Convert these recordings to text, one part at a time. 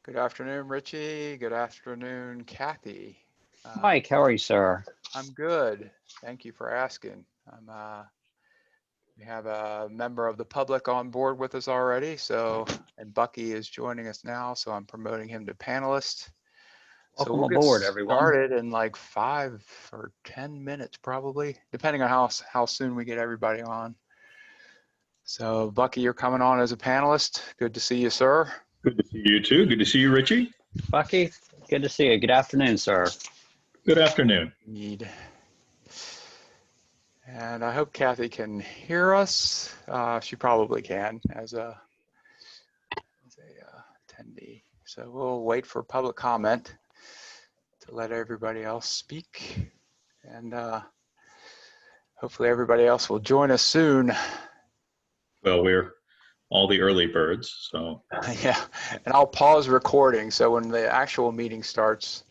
Good afternoon, Richie. Good afternoon, Kathy. Mike, how are you, sir? I'm good. Thank you for asking. We have a member of the public on board with us already, and Bucky is joining us now, so I'm promoting him to panelist. Welcome We'll get aboard, everyone. started in like 5 or 10 minutes, probably, depending on how soon we get everybody on. So, Bucky, you're coming on as a panelist. Good to see you, sir. Good to see you too. Good to see you, Richie. Bucky, good to see you. Good afternoon, sir. Good afternoon. And I hope Kathy can hear us. She probably can as a attendee. So we'll wait for public comment to let everybody else speak. And hopefully everybody else will join us soon. Well, we're all the early birds, so. Yeah, and I'll pause recording. So when the actual meeting starts,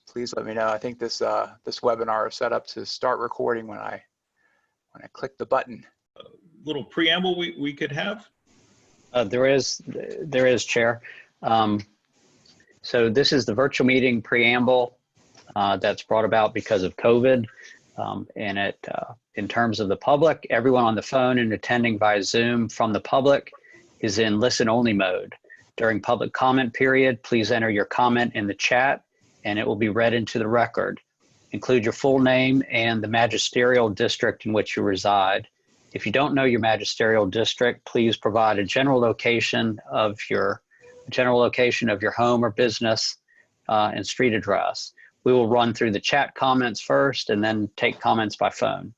please let me know. I think this webinar is set up to start recording when I click the button. A little preamble we could have? There is, Chair. So this is the virtual meeting preamble that's brought about because of COVID. And in terms of the public, everyone on the phone and attending via Zoom from the public is in listen-only mode. During public comment period, please enter your comment in the chat and it will be read into the record. Include your full name and the magisterial district in which you reside. If you don't know your magisterial district, please provide a general location of your home or business and street address. We will run through the chat comments first and then take comments by phone.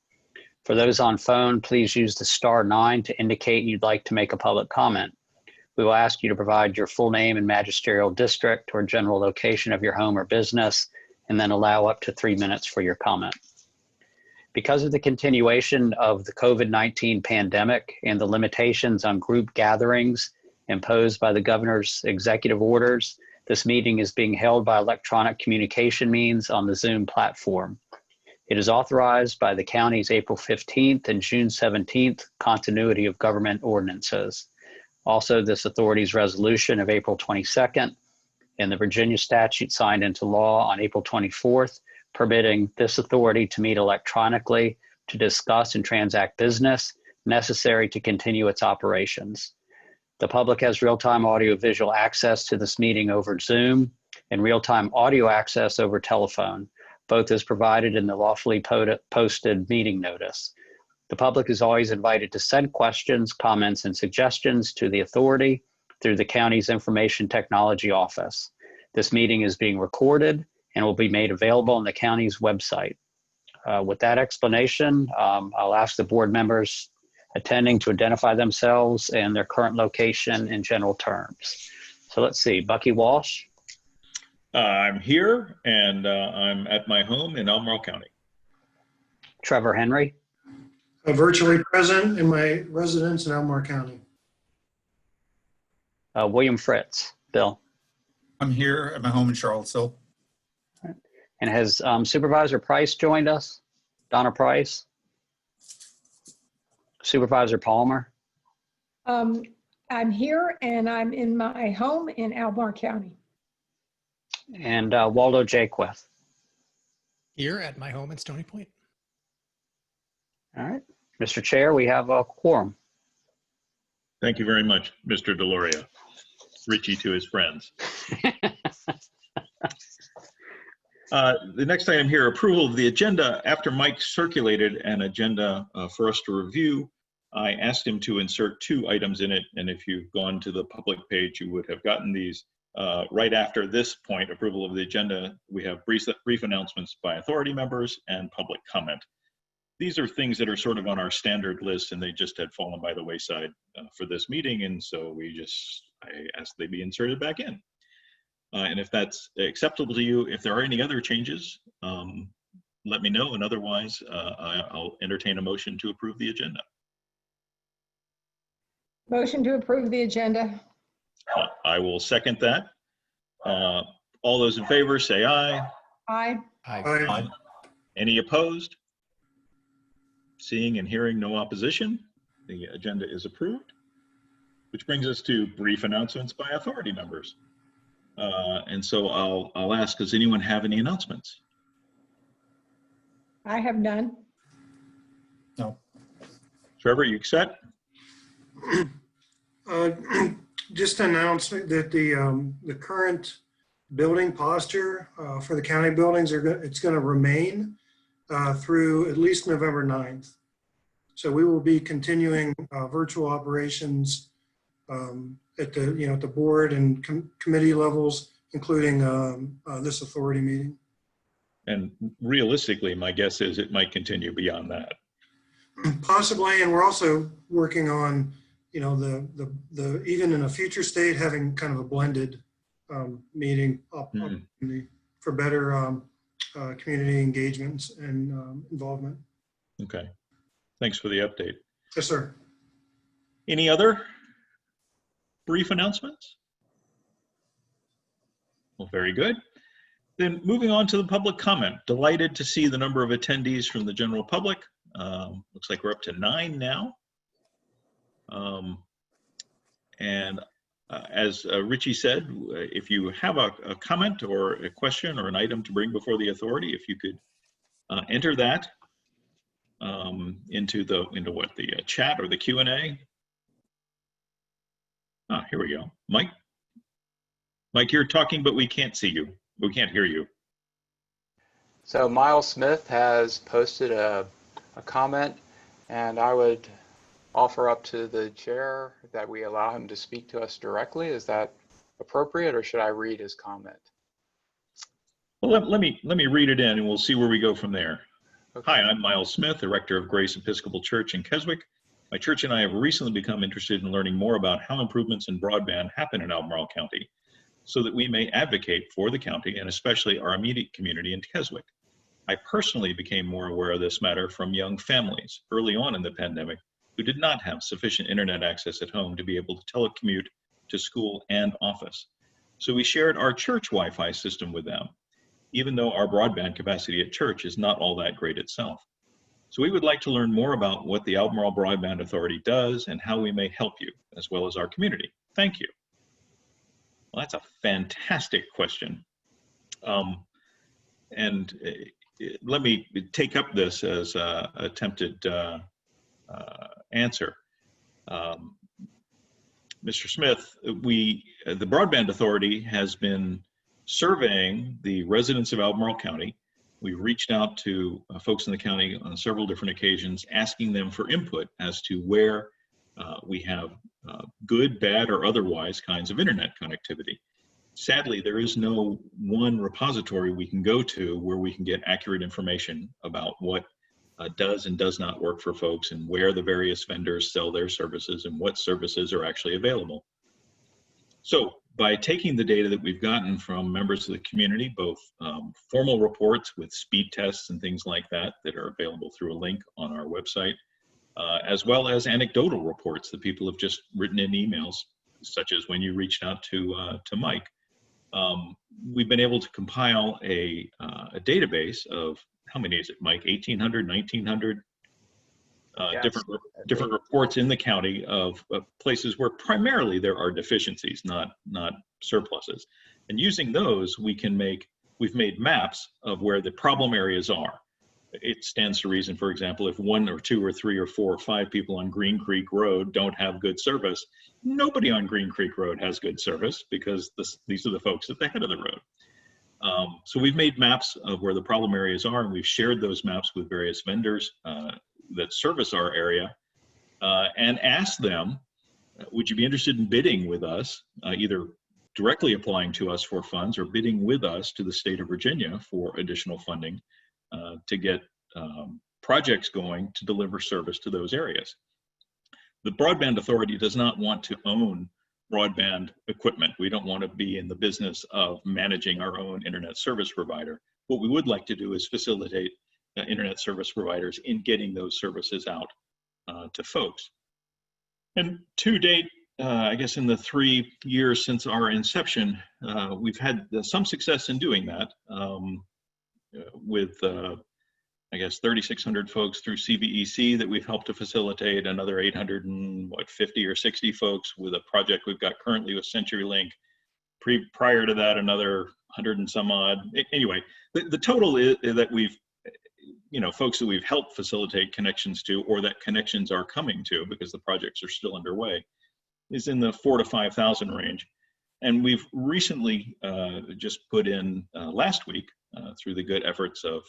For those on phone, please use the *9 to indicate you'd like to make a public comment. We will ask you to provide your full name and magisterial district or general location of your home or business, and then allow up to 3 minutes for your comment. Because of the continuation of the COVID-19 pandemic and the limitations on group gatherings imposed by the governor's executive orders, this meeting is being held by electronic communication means on the Zoom platform. It is authorized by the county's April 15th and June 17th continuity of government ordinances. Also, this authority's resolution of April 22nd and the Virginia statute signed into law on April 24th, permitting this authority to meet electronically to discuss and transact business necessary to continue its operations. The public has real-time audio-visual access to this meeting over Zoom and real-time audio access over telephone. Both is provided in the lawfully posted meeting notice. The public is always invited to send questions, comments, and suggestions to the authority through the county's Information Technology Office. This meeting is being recorded and will be made available on the county's website. With that explanation, I'll ask the board members attending to identify themselves and their current location in general terms. So let's see, Bucky Walsh. I'm here and I'm at my home in Albemarle County. Trevor Henry. I'm virtually present in my residence in Albemarle County. William Fritz. Bill. I'm here at my home in Charlottesville. And has Supervisor Price joined us? Donna Price? Supervisor Palmer? I'm here and I'm in my home in Albemarle County. And Waldo Jaquith. Here at my home in Stony Point. All right. Mr. Chair, we have a quorum. Thank you very much, Mr. Deloria. Richie to his friends. The next item here, approval of the agenda. After Mike circulated an agenda for us to review, I asked him to insert 2 items in it, and if you've gone to the public page, you would have gotten these. Right after this point, approval of the agenda, we have brief announcements by authority members and public comment. These are things that are sort of on our standard list, and they just had fallen by the wayside for this meeting, and so I asked they be inserted back in. And if that's acceptable to you, if there are any other changes, let me know, and otherwise I'll entertain a motion to approve the agenda. Motion to approve the agenda. I will second that. All those in favor say aye. Aye. Aye. Any opposed? Seeing and hearing no opposition, the agenda is approved. which brings us to brief announcements by authority members. And so I'll ask, does anyone have any announcements? I have none. No. Trevor, you set? Uh, Just to announce that the current building posture for the county buildings it's going to remain through at least November 9th. So we will be continuing virtual operations at the board and committee levels, including this authority meeting. And realistically, my guess is it might continue beyond that. Possibly, and we're also working on, the even in a future state, having kind of a blended meeting opportunity for better community engagements and involvement. Okay. Thanks for the update. Yes, sir. Any other brief announcements? Well, very good. Then moving on to the public comment. Delighted to see the number of attendees from the general public. Looks like we're up to 9 now. As Richie said, if you have a comment or a question or an item to bring before the authority, if you could enter that into the chat or the Q&A. Ah, here we go. Mike, you're talking, but we can't see you. We can't hear you. So Miles Smith has posted a comment, and I would offer up to the chair that we allow him to speak to us directly. Is that appropriate, or should I read his comment? Well, let me read it in, and we'll see where we go from there. Okay. Hi, I'm Miles Smith, the rector of Grace Episcopal Church in Keswick. My church and I have recently become interested in learning more about how improvements in broadband happen in Albemarle County, so that we may advocate for the county and especially our immediate community in Keswick. I personally became more aware of this matter from young families early on in the pandemic who did not have sufficient internet access at home to be able to telecommute to school and office. So we shared our church Wi-Fi system with them, even though our broadband capacity at church is not all that great itself. So we would like to learn more about what the Albemarle Broadband Authority does and how we may help you, as well as our community. Thank you. Well, that's a fantastic question. Let me take up this as an attempted answer. Mr. Smith, the Broadband Authority has been surveying the residents of Albemarle County. We've reached out to folks in the county on several different occasions, asking them for input as to where we have good, bad, or otherwise kinds of internet connectivity. Sadly, there is no one repository we can go to where we can get accurate information about what does and does not work for folks and where the various vendors sell their services and what services are actually available. So by taking the data that we've gotten from members of the community, both formal reports with speed tests and things like that that are available through a link on our website, as well as anecdotal reports that people have just written in emails, such as when you reached out to Mike, we've been able to compile a database of, how many is it, Mike? 1,800, 1,900 Yes. different reports in the county of places where primarily there are deficiencies, not surpluses. And using those, we've made maps of where the problem areas are. It stands to reason, for example, if 1 or 2 or 3 or 4 or 5 people on Green Creek Road don't have good service, nobody on Green Creek Road has good service because these are the folks at the head of the road. So we've made maps of where the problem areas are, and we've shared those maps with various vendors that service our area and asked them, would you be interested in bidding with us, either directly applying to us for funds or bidding with us to the state of Virginia for additional funding to get projects going to deliver service to those areas. The Broadband Authority does not want to own broadband equipment. We don't want to be in the business of managing our own internet service provider. What we would like to do is facilitate internet service providers in getting those services out to folks. And to date, I guess in the 3 years since our inception, we've had some success in doing that with I guess, 3,600 folks through CVEC that we've helped to facilitate, another 850 or 60 folks with a project we've got currently with CenturyLink. Prior to that, another 100 and some odd. Anyway, the total is that we've, folks that we've helped facilitate connections to, or that connections are coming to because the projects are still underway, is in the 4,000 to 5,000 range. And we've recently just put in last week through the good efforts of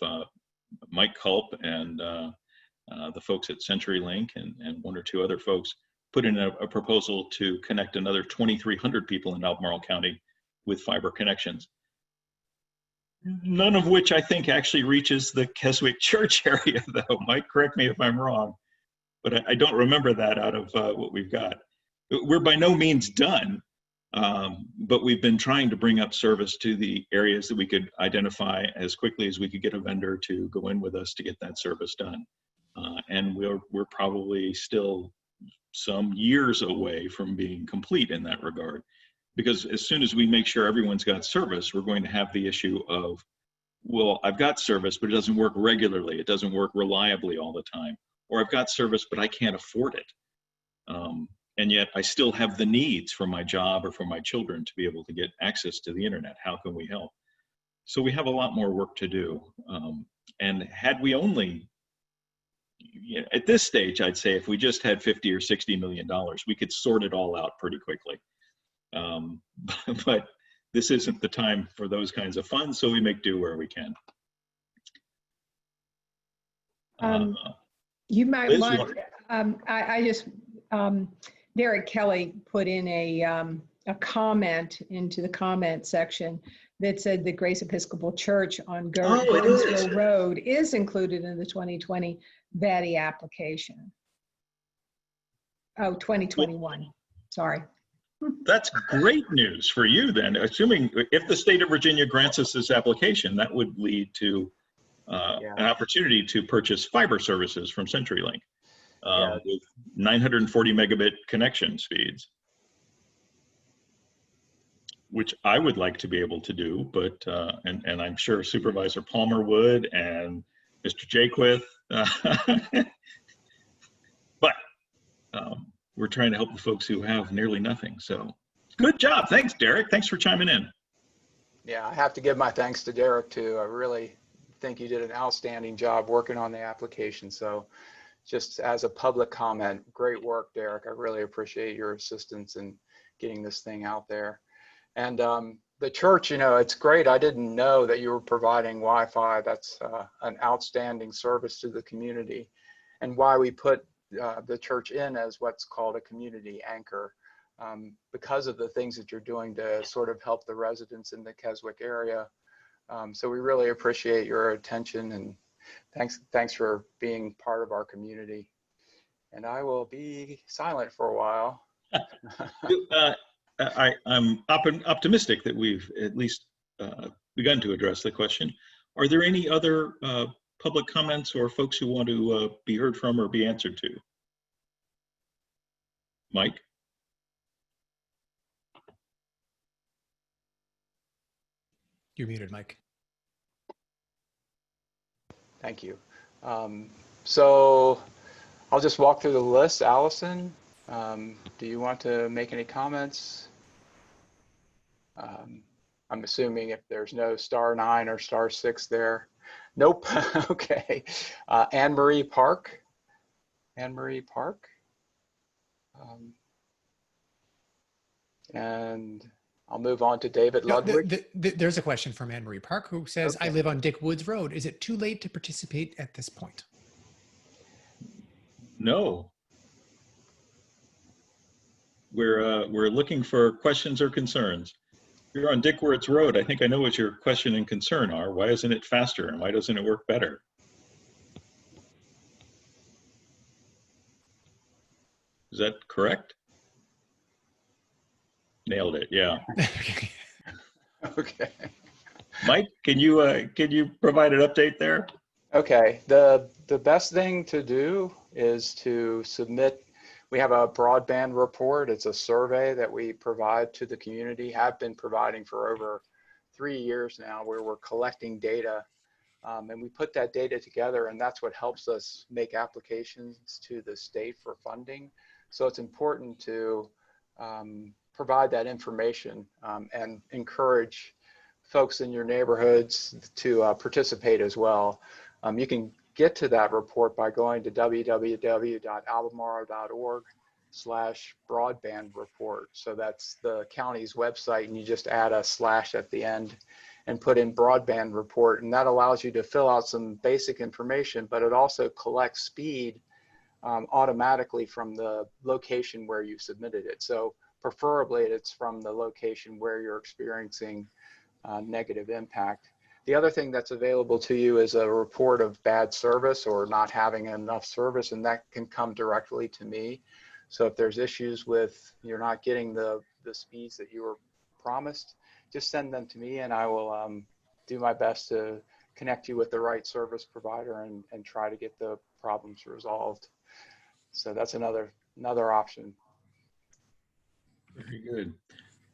Mike Culp and the folks at CenturyLink and one or two other folks, put in a proposal to connect another 2,300 people in Albemarle County with fiber connections. None of which I think actually reaches the Keswick Church area, though. Mike, correct me if I'm wrong, but I don't remember that out of what we've got. We're by no means done, but we've been trying to bring up service to the areas that we could identify as quickly as we could get a vendor to go in with us to get that service done. And we're probably still some years away from being complete in that regard, because as soon as we make sure everyone's got service, we're going to have the issue of, well, I've got service, but it doesn't work regularly. It doesn't work reliably all the time. Or I've got service, but I can't afford it. And yet I still have the needs for my job or for my children to be able to get access to the internet. How can we help? So we have a lot more work to do. And had we only, at this stage, I'd say if we just had 50 or 60 million dollars, we could sort it all out pretty quickly. But this isn't the time for those kinds of funds, so we make do where we can. You might Liz, want, I just, Derek Kelly put in a comment into the comment section that said the Grace Episcopal Church on Gordonsville Road is included in the 2020 VATI application. Oh, 2021, sorry. That's great news for you then, assuming if the state of Virginia grants us this application, that would lead to an opportunity to purchase fiber services from CenturyLink with 940 megabit connection speeds, which I would like to be able to do, but, and I'm sure Supervisor Palmer would and Mr. Jaquith, but we're trying to help the folks who have nearly nothing. So good job. Thanks, Derek. Thanks for chiming in. Yeah, I have to give my thanks to Derek too. I really think you did an outstanding job working on the application. So just as a public comment, great work, Derek. I really appreciate your assistance in getting this thing out there. And the church, it's great. I didn't know that you were providing Wi-Fi. That's an outstanding service to the community, and why we put the church in as what's called a community anchor, because of the things that you're doing to sort of help the residents in the Keswick area. So we really appreciate your attention, and thanks for being part of our community. And I will be silent for a while. I'm optimistic that we've at least begun to address the question. Are there any other public comments or folks who want to be heard from or be answered to? Mike? You're muted, Mike. Thank you. So I'll just walk through the list. Allison, do you want to make any comments? I'm assuming if there's no *9 or *6 there. Nope. Okay. Anne Marie Park. Anne Marie Park. And I'll move on to David Ludwig. There's a question from Anne Marie Park who says, Okay. I live on Dick Woods Road. Is it too late to participate at this point? No. We're looking for questions or concerns. You're on Dick Woods Road. I think I know what your question and concern are. Why isn't it faster and why doesn't it work better? Is that correct? Nailed it. Yeah. Okay. Mike, can you provide an update there? Okay. The best thing to do is to submit. We have a broadband report. It's a survey that we provide to the community, have been providing for over 3 years now, where we're collecting data And we put that data together, and that's what helps us make applications to the state for funding. So it's important to provide that information and encourage folks in your neighborhoods to participate as well. You can get to that report by going to www.albemarle.org/broadband report. So that's the county's website, and you just add a slash at the end and put in broadband report, and that allows you to fill out some basic information, but it also collects speed automatically from the location where you submitted it. So preferably it's from the location where you're experiencing negative impact. The other thing that's available to you is a report of bad service or not having enough service, and that can come directly to me. So if there's issues with you're not getting the speeds that you were promised, just send them to me, and I will do my best to connect you with the right service provider and try to get the problems resolved. So that's another option. Very good.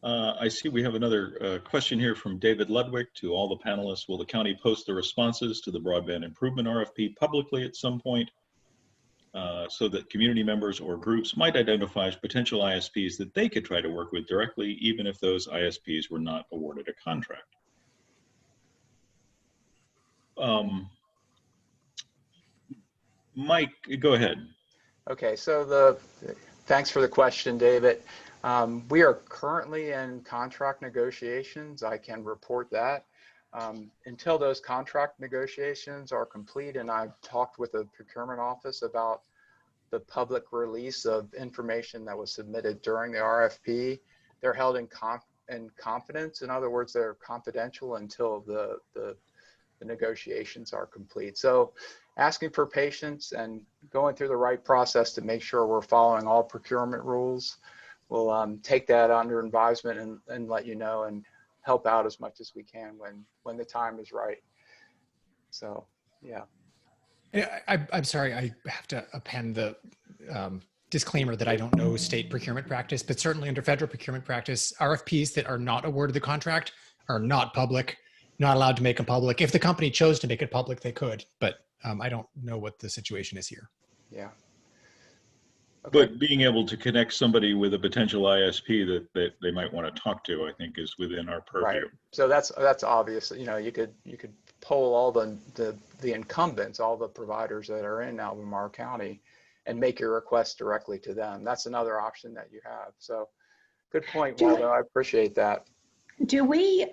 I see we have another question here from David Ludwig to all the panelists. Will the county post the responses to the broadband improvement RFP publicly at some point so that community members or groups might identify potential ISPs that they could try to work with directly, even if those ISPs were not awarded a contract? Mike, go ahead. Okay, so thanks for the question, David. We are currently in contract negotiations. I can report that. Until those contract negotiations are complete, and I've talked with the procurement office about the public release of information that was submitted during the RFP, they're held in confidence. In other words, they're confidential until the negotiations are complete. So asking for patience and going through the right process to make sure we're following all procurement rules. We'll take that under advisement and let you know and help out as much as we can when the time is right. So, yeah. I'm sorry, I have to append the disclaimer that I don't know state procurement practice, but certainly under federal procurement practice, RFPs that are not awarded the contract are not public, not allowed to make them public. If the company chose to make it public, they could, but I don't know what the situation is here. Yeah. Okay. But being able to connect somebody with a potential ISP that they might want to talk to, I think, is within our purview. Right. So that's obvious. You know, you could poll all the incumbents, all the providers that are in Albemarle County, and make your request directly to them. That's another option that you have. So, good point, Waldo. I appreciate that. Do we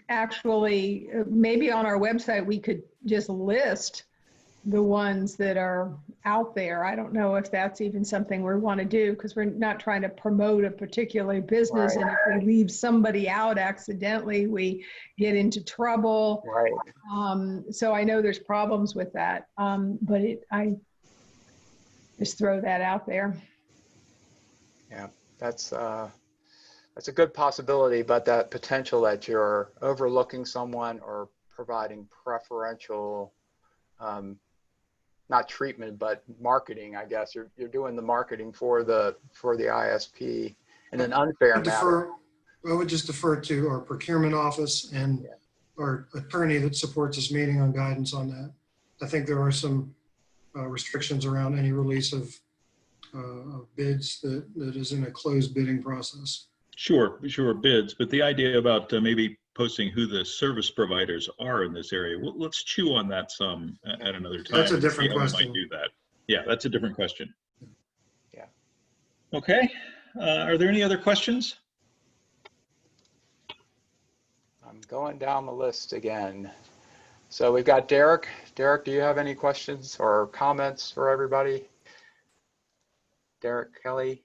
actually, maybe on our website, we could just list the ones that are out there? I don't know if that's even something we want to do, because we're not trying to promote a particular business. Right. And if we leave somebody out accidentally, we get into trouble. Right. So I know there's problems with that, but I just throw that out there. Yeah, that's a good possibility, but that potential that you're overlooking someone or providing preferential, not treatment, but marketing, I guess. You're doing the marketing for the ISP in an unfair manner. I would just defer to our procurement office and our attorney that supports this meeting on guidance on that. I think there are some restrictions around any release of bids that is in a closed bidding process. Sure, bids, but the idea about maybe posting who the service providers are in this area, well, let's chew on that some at another time. That's a different question. Might do that. Yeah, that's a different question. Yeah. Okay. Are there any other questions? I'm going down the list again. So we've got Derek. Derek, do you have any questions or comments for everybody? Derek Kelly?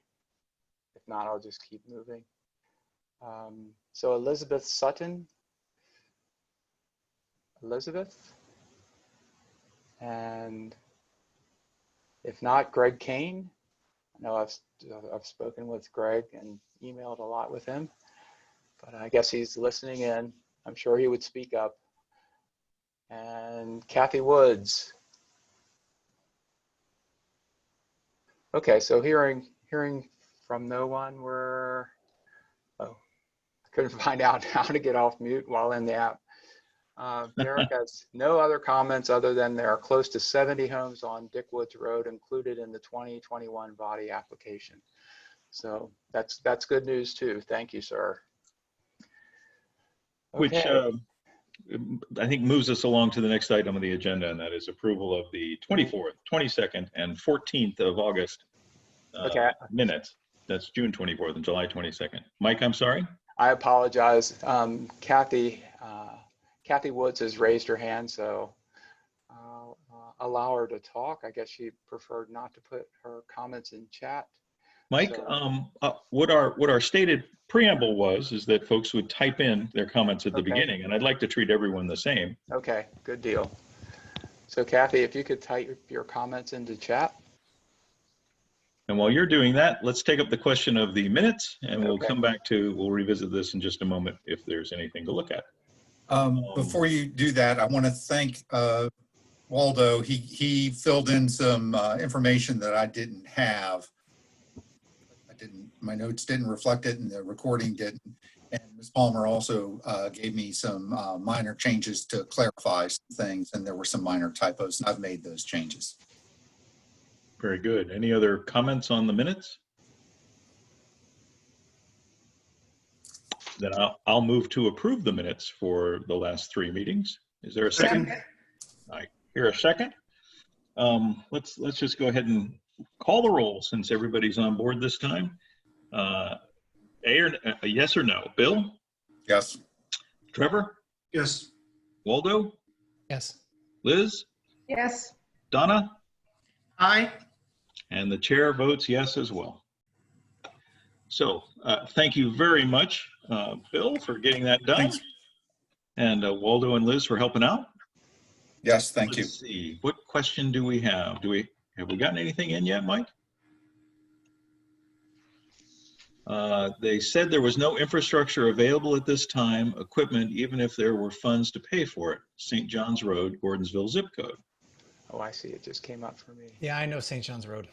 If not, I'll just keep moving. So Elizabeth Sutton. Elizabeth? And if not, Greg Kane. I know I've spoken with Greg and emailed a lot with him, but I guess he's listening in. I'm sure he would speak up. And Kathy Woods. Okay, so hearing from no one, I couldn't find out how to get off mute while in the app. Derek has no other comments other than there are close to 70 homes on Dick Woods Road included in the 2021 body application. So that's good news too. Thank you, sir. Which Okay. I think moves us along to the next item on the agenda, and that is approval of the 24th, 22nd, and 14th of August Okay. minutes. That's June 24th and July 22nd. Mike, I'm sorry. I apologize. Kathy Woods has raised her hand, so I'll allow her to talk. I guess she preferred not to put her comments in chat. Mike, So, what our stated preamble was is that folks would type in their comments at the Okay. beginning, and I'd like to treat everyone the same. okay, good deal. So Kathy, if you could type your comments into chat. And while you're doing that, let's take up the question of the minutes, and we'll Okay. come back we'll revisit this in just a moment if there's anything to look at. Before you do that, I want to thank Waldo. He filled in some information that I didn't have. My notes didn't reflect it and the recording didn't. And Ms. Palmer also gave me some minor changes to clarify some things, and there were some minor typos, and I've made those changes. Very good. Any other comments on the minutes? Then I'll move to approve the minutes for the last 3 meetings. Is there a second? I hear a second. Let's just go ahead and call the roll since everybody's on board this time. A yes or no? Bill? Yes. Trevor? Yes. Waldo? Yes. Liz? Yes. Donna? Aye. And the chair votes yes as well. So thank you very much, Bill, for getting that done. Thanks. And Waldo and Liz for helping out. Yes, thank you. Let's see, what question do we have? Have we gotten anything in yet, Mike? They said there was no infrastructure available at this time, equipment, even if there were funds to pay for it. St. John's Road, Gordonsville zip code. Oh, I see. It just came up for me. Yeah, I know St. John's Road.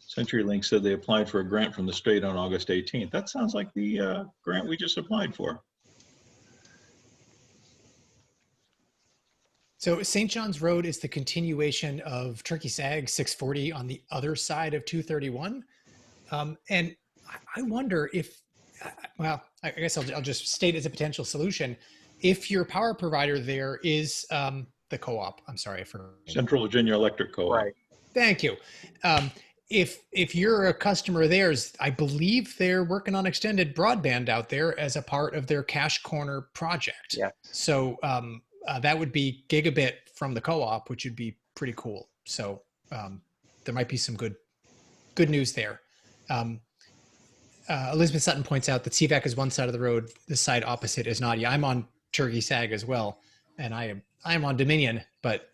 CenturyLink said they applied for a grant from the state on August 18th. That sounds like the grant we just applied for. So St. John's Road is the continuation of Turkey Sag 640 on the other side of 231. And I wonder if, well, I guess I'll just state as a potential solution, if your power provider there is the co-op, I'm sorry for Central Virginia Electric Co-op. Right. Thank you. If you're a customer of theirs, I believe they're working on extended broadband out there as a part of their Cash Corner project. Yeah. So that would be gigabit from the co-op, which would be pretty cool. So there might be some good news there. Elizabeth Sutton points out that CVAC is one side of the road. The side opposite is not. Yeah, I'm on Turkey Sag as well, and I am on Dominion, but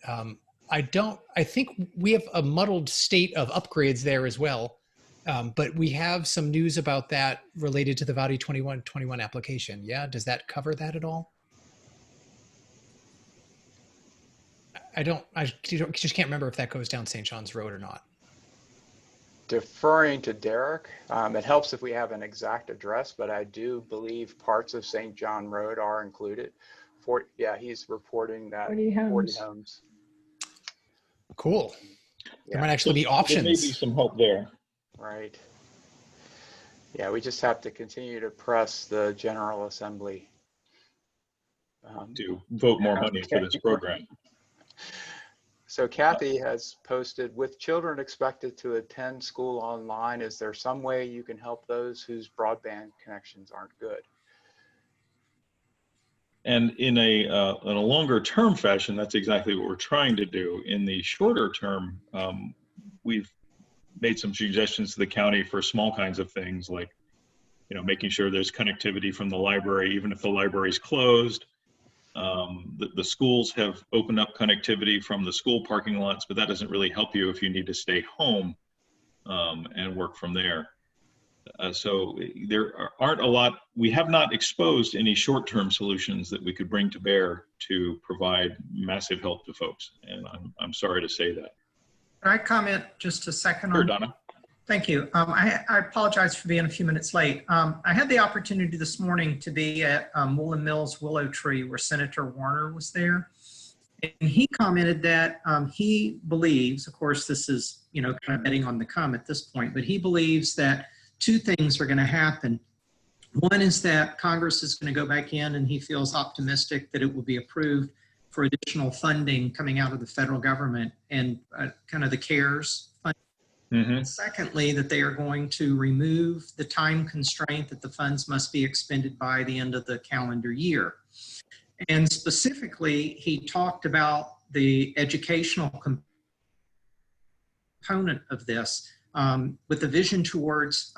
I think we have a muddled state of upgrades there as well. But we have some news about that related to the Valley 2121 application. Yeah, does that cover that at all? I just can't remember if that goes down St. John's Road or not. Deferring to Derek, it helps if we have an exact address, but I do believe parts of St. John Road are included. Yeah, he's reporting that 40 homes. 40 homes. Cool. Yeah. There might actually be options. There may be some help there. Right. Yeah, we just have to continue to press the General Assembly To vote more money for this program. So Kathy has posted, with children expected to attend school online, is there some way you can help those whose broadband connections aren't good? And in a longer term fashion, that's exactly what we're trying to do. In the shorter term, we've made some suggestions to the county for small kinds of things like, making sure there's connectivity from the library, even if the library's closed. The schools have opened up connectivity from the school parking lots, but that doesn't really help you if you need to stay home and work from there. So there aren't a lot, we have not exposed any short-term solutions that we could bring to bear to provide massive help to folks. And I'm sorry to say that. Can I comment just a second Sure, on Donna. Thank you. I apologize for being a few minutes late. I had the opportunity this morning to be at Woolen Mills Willow Tree where Senator Warner was there. And he commented that he believes, of course, this is, kind of betting on the come at this point, but he believes that two things are going to happen. One is that Congress is going to go back in and he feels optimistic that it will be approved for additional funding coming out of the federal government and kind of the CARES fund. And secondly, that they are going to remove the time constraint that the funds must be expended by the end of the calendar year. And specifically, he talked about the educational component of this with the vision towards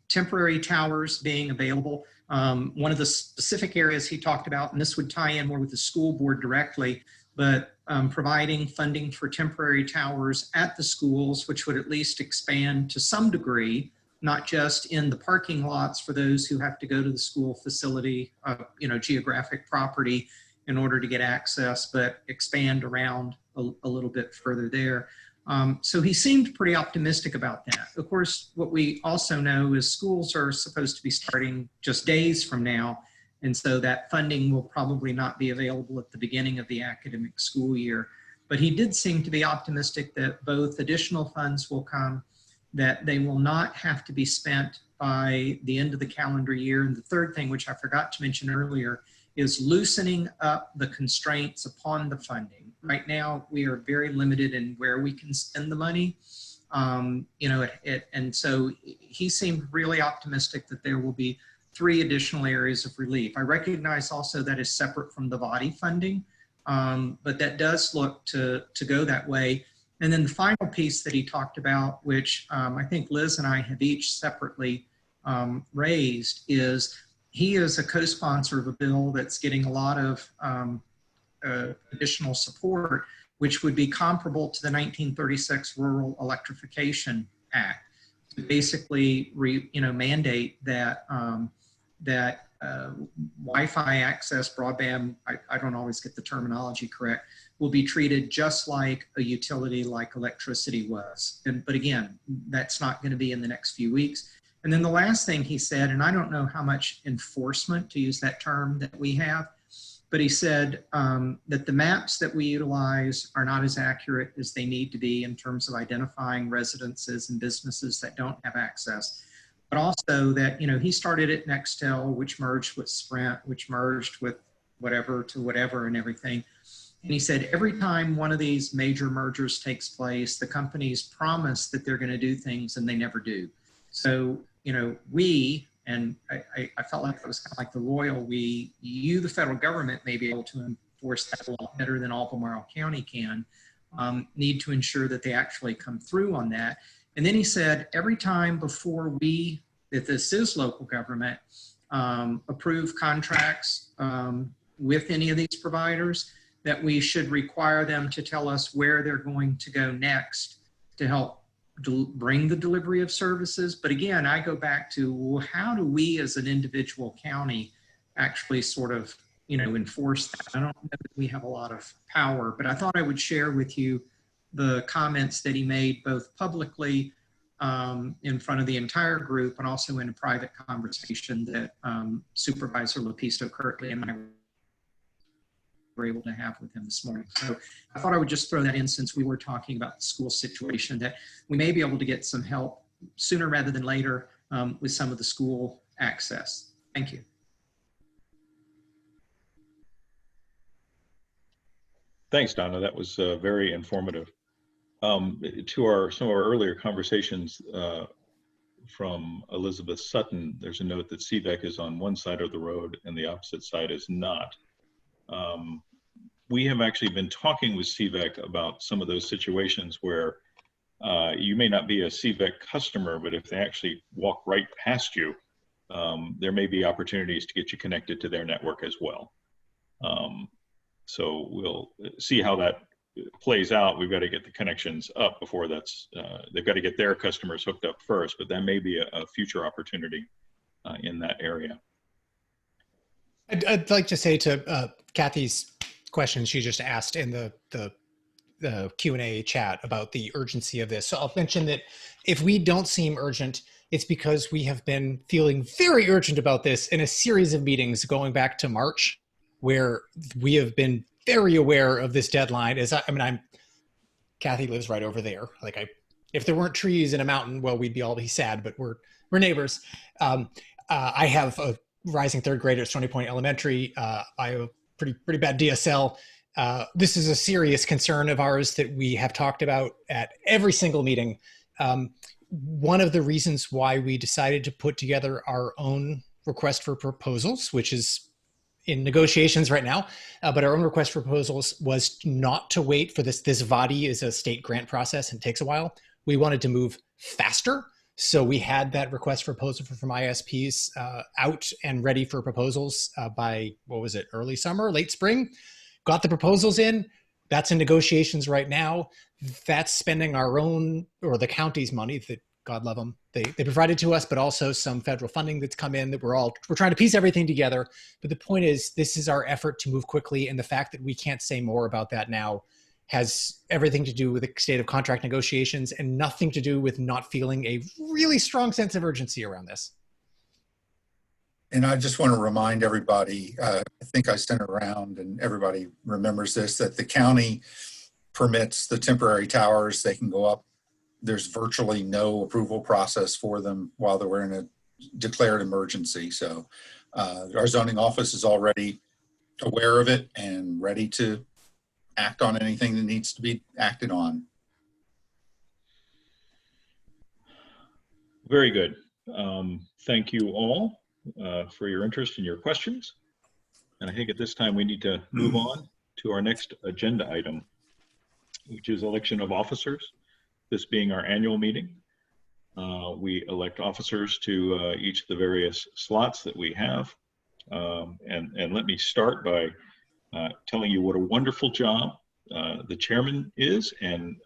temporary towers being available. One of the specific areas he talked about, and this would tie in more with the school board directly, but providing funding for temporary towers at the schools, which would at least expand to some degree, not just in the parking lots for those who have to go to the school facility, geographic property in order to get access, but expand around a little bit further there. So he seemed pretty optimistic about that. Of course, what we also know is schools are supposed to be starting just days from now. And so that funding will probably not be available at the beginning of the academic school year. But he did seem to be optimistic that both additional funds will come, that they will not have to be spent by the end of the calendar year. And the third thing, which I forgot to mention earlier, is loosening up the constraints upon the funding. Right now, we are very limited in where we can spend the money. And so he seemed really optimistic that there will be 3 additional areas of relief. I recognize also that is separate from the body funding, but that does look to go that way. And then the final piece that he talked about, which I think Liz and I have each separately raised, is he is a co-sponsor of a bill that's getting a lot of additional support, which would be comparable to the 1936 Rural Electrification Act, to basically mandate that Wi-Fi access broadband, I don't always get the terminology correct, will be treated just like a utility like electricity was. But again, that's not going to be in the next few weeks. And then the last thing he said, and I don't know how much enforcement, to use that term, that we have, but he said that the maps that we utilize are not as accurate as they need to be in terms of identifying residences and businesses that don't have access. But also that, he started at Nextel, which merged with Sprint, which merged with whatever to whatever and everything. And he said every time one of these major mergers takes place, the companies promise that they're going to do things and they never do. So, we, and I felt like it was kind of like the royal we, you, the federal government, may be able to enforce that a lot better than Albemarle County can, need to ensure that they actually come through on that. And then he said, every time before we, if this is local government, approve contracts with any of these providers, that we should require them to tell us where they're going to go next to help bring the delivery of services. But again, I go back to, well, how do we as an individual county actually sort of, enforce that? I don't know that we have a lot of power, but I thought I would share with you the comments that he made both publicly in front of the entire group and also in a private conversation that Supervisor Lepisto Kirtley and I were able to have with him this morning. So I thought I would just throw that in since we were talking about the school situation, that we may be able to get some help sooner rather than later with some of the school access. Thank you. Thanks, Donna. That was very informative. To some of our earlier conversations from Elizabeth Sutton, there's a note that CVEC is on one side of the road and the opposite side is not. We have actually been talking with CVEC about some of those situations where you may not be a CVEC customer, but if they actually walk right past you, there may be opportunities to get you connected to their network as well. So we'll see how that plays out. We've got to get the connections up before that's, they've got to get their customers hooked up first, but that may be a future opportunity in that area. I'd like to say to Kathy's question she just asked in the the Q&A chat about the urgency of this. So I'll mention that if we don't seem urgent, it's because we have been feeling very urgent about this in a series of meetings going back to March, where we have been very aware of this deadline. Kathy lives right over there. If there weren't trees in a mountain, well, we'd all be sad, but we're neighbors. I have a rising third grader at Stony Point Elementary. I have a pretty bad DSL. This is a serious concern of ours that we have talked about at every single meeting. One of the reasons why we decided to put together our own request for proposals, which is in negotiations right now, but our own request for proposals was not to wait for this. This VADI is a state grant process and takes a while. We wanted to move faster. So we had that request for proposal from ISPs out and ready for proposals by, early summer, late spring. Got the proposals in. That's in negotiations right now. That's spending our own, or the county's money that, God love them, they provided to us, but also some federal funding that's come in that we're trying to piece everything together. But the point is, this is our effort to move quickly. And the fact that we can't say more about that now has everything to do with the state of contract negotiations and nothing to do with not feeling a really strong sense of urgency around this. And I just want to remind everybody, I think I sent it around and everybody remembers this, that the county permits the temporary towers. They can go up. There's virtually no approval process for them while they were in a declared emergency. So our zoning office is already aware of it and ready to act on anything that needs to be acted on. Very good. Thank you all for your interest and your questions. And I think at this time we need to move on to our next agenda item, which is election of officers. This being our annual meeting, we elect officers to each of the various slots that we have. And let me start by telling you what a wonderful job the chairman is, and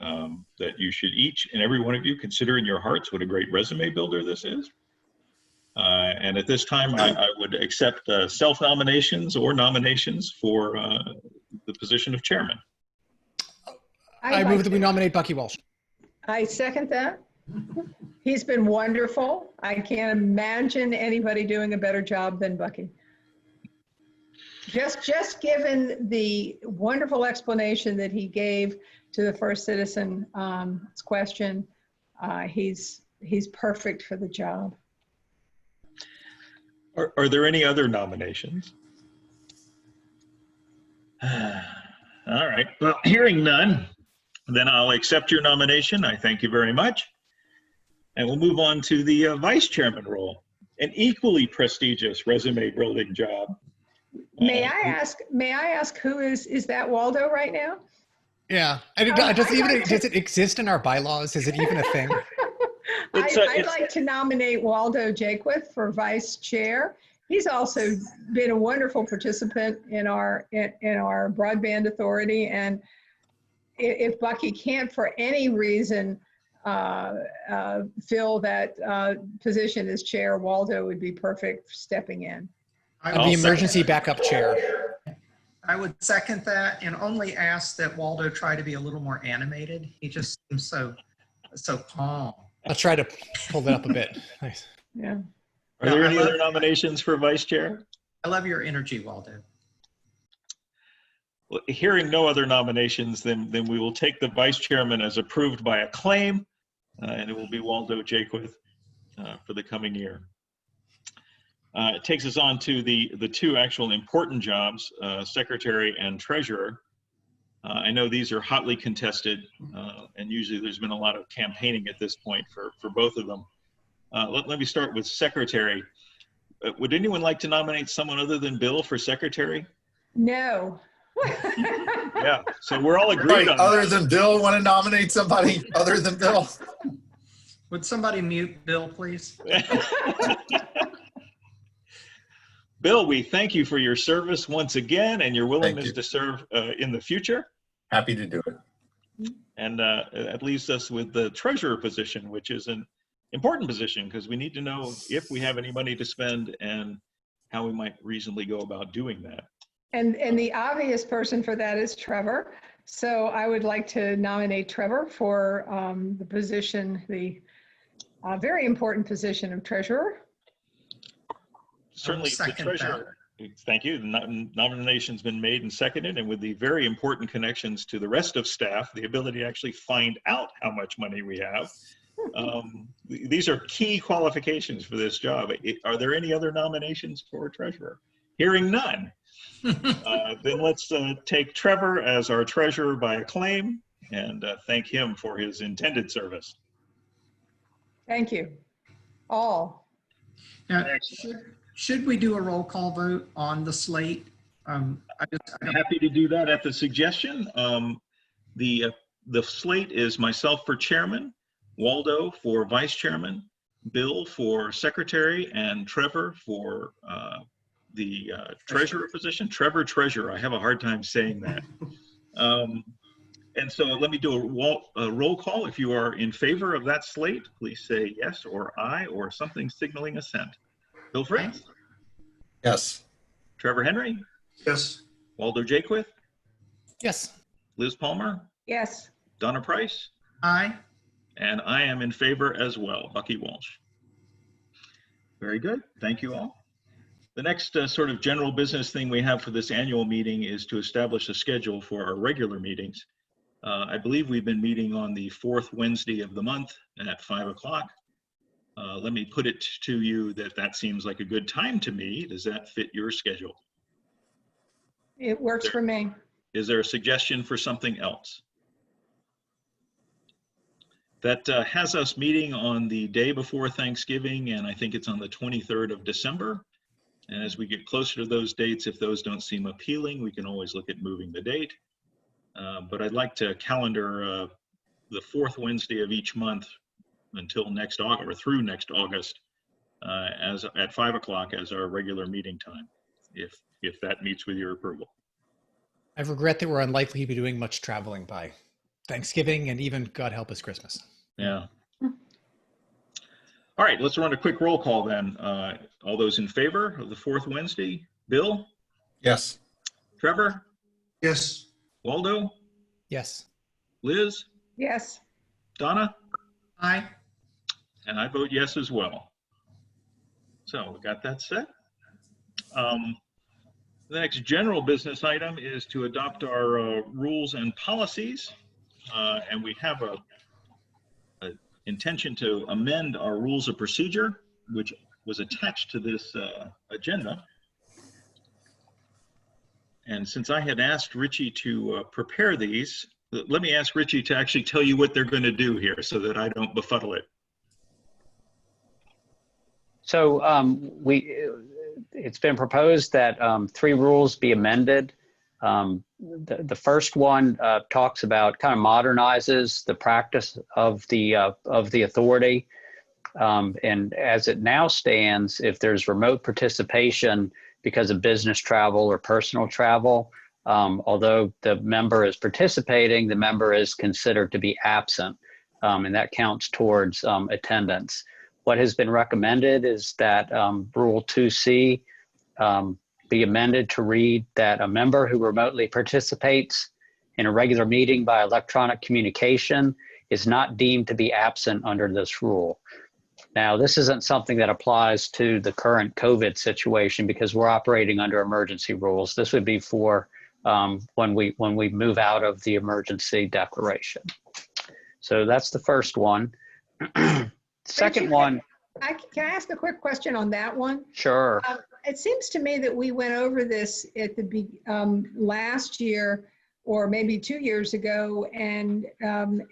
that you should each and every one of you consider in your hearts what a great resume builder this is. And at this time, I would accept self-nominations or nominations for the position of chairman. I move that we nominate Bucky Walsh. I second that. He's been wonderful. I can't imagine anybody doing a better job than Bucky. Just given the wonderful explanation that he gave to the first citizen's question, he's perfect for the job. Are there any other nominations? All right. Well, hearing none, then I'll accept your nomination. I thank you very much. And we'll move on to the vice chairman role, an equally prestigious resume building job. May I ask who is that Waldo right now? Yeah. Does it exist in our bylaws? Is it even a thing? I'd like to nominate Waldo Jaquith for vice chair. He's also been a wonderful participant in our broadband authority. And if Bucky can't for any reason fill that position as chair, Waldo would be perfect stepping in. The emergency backup chair. I would second that and only ask that Waldo try to be a little more animated. He just seems so calm. I'll try to pull that up a bit. Nice. Yeah. Are there any other nominations for vice chair? I love your energy, Waldo. Well, hearing no other nominations, then we will take the vice chairman as approved by acclaim, and it will be Waldo Jaquith for the coming year. It takes us on to the two actual important jobs, secretary and treasurer. I know these are hotly contested, and usually there's been a lot of campaigning at this point for both of them. Let me start with secretary. Would anyone like to nominate someone other than Bill for secretary? No. Yeah, so we're all agreed on Other that. than Bill, want to nominate somebody other than Bill? Would somebody mute Bill, please? Bill, we thank you for your service once again and your willingness to serve in the future. Happy to do it. And that leaves us with the treasurer position, which is an important position because we need to know if we have any money to spend and how we might reasonably go about doing that. And the obvious person for that is Trevor. So I would like to nominate Trevor for the position, the very important position of treasurer. Certainly, the second treasurer. Thank you. The nomination's been made and seconded, and with the very important connections to the rest of staff, the ability to actually find out how much money we have. These are key qualifications for this job. Are there any other nominations for treasurer? Hearing none. Then let's take Trevor as our treasurer by acclaim and thank him for his intended service. Thank you. All. Now, should we do a roll call vote on the slate? I'm happy to do that at the suggestion. The slate is myself for chairman, Waldo for vice chairman, Bill for secretary, and Trevor for the treasurer position. Trevor treasurer. I have a hard time saying that. And so let me do a roll call. If you are in favor of that slate, please say yes or aye or something signaling assent. Bill Fritz? Yes. Trevor Henry? Yes. Waldo Jaquith? Yes. Liz Palmer? Yes. Donna Price? Aye. And I am in favor as well, Bucky Walsh. Very good. Thank you all. The next sort of general business thing we have for this annual meeting is to establish a schedule for our regular meetings. I believe we've been meeting on the fourth Wednesday of the month at 5 o'clock. Let me put it to you that seems like a good time to me. Does that fit your schedule? It works for me. Is there a suggestion for something else? That has us meeting on the day before Thanksgiving, and I think it's on the 23rd of December. And as we get closer to those dates, if those don't seem appealing, we can always look at moving the date. But I'd like to calendar the fourth Wednesday of each month until next August, or through next August, as at 5 o'clock as our regular meeting time, if that meets with your approval. I regret that we're unlikely to be doing much traveling by Thanksgiving and even, God help us, Christmas. Yeah. All right, let's run a quick roll call then. All those in favor of the fourth Wednesday? Bill? Yes. Trevor? Yes. Waldo? Yes. Liz? Yes. Donna? Aye. And I vote yes as well. So we got that set. The next general business item is to adopt our rules and policies. And we have a intention to amend our rules of procedure, which was attached to this agenda. And since I had asked Richie to prepare these, let me ask Richie to actually tell you what they're going to do here so that I don't befuddle it. So it's been proposed that 3 rules be amended. The first one talks about, kind of modernizes the practice of the authority. And as it now stands, if there's remote participation because of business travel or personal travel, although the member is participating, the member is considered to be absent, and that counts towards attendance. What has been recommended is that Rule 2C be amended to read that a member who remotely participates in a regular meeting by electronic communication is not deemed to be absent under this rule. Now, this isn't something that applies to the current COVID situation because we're operating under emergency rules. This would be for when we move out of the emergency declaration. So that's the first one. Second one. Can I ask a quick question on that one? Sure. It seems to me that we went over this at the last year or maybe 2 years ago, and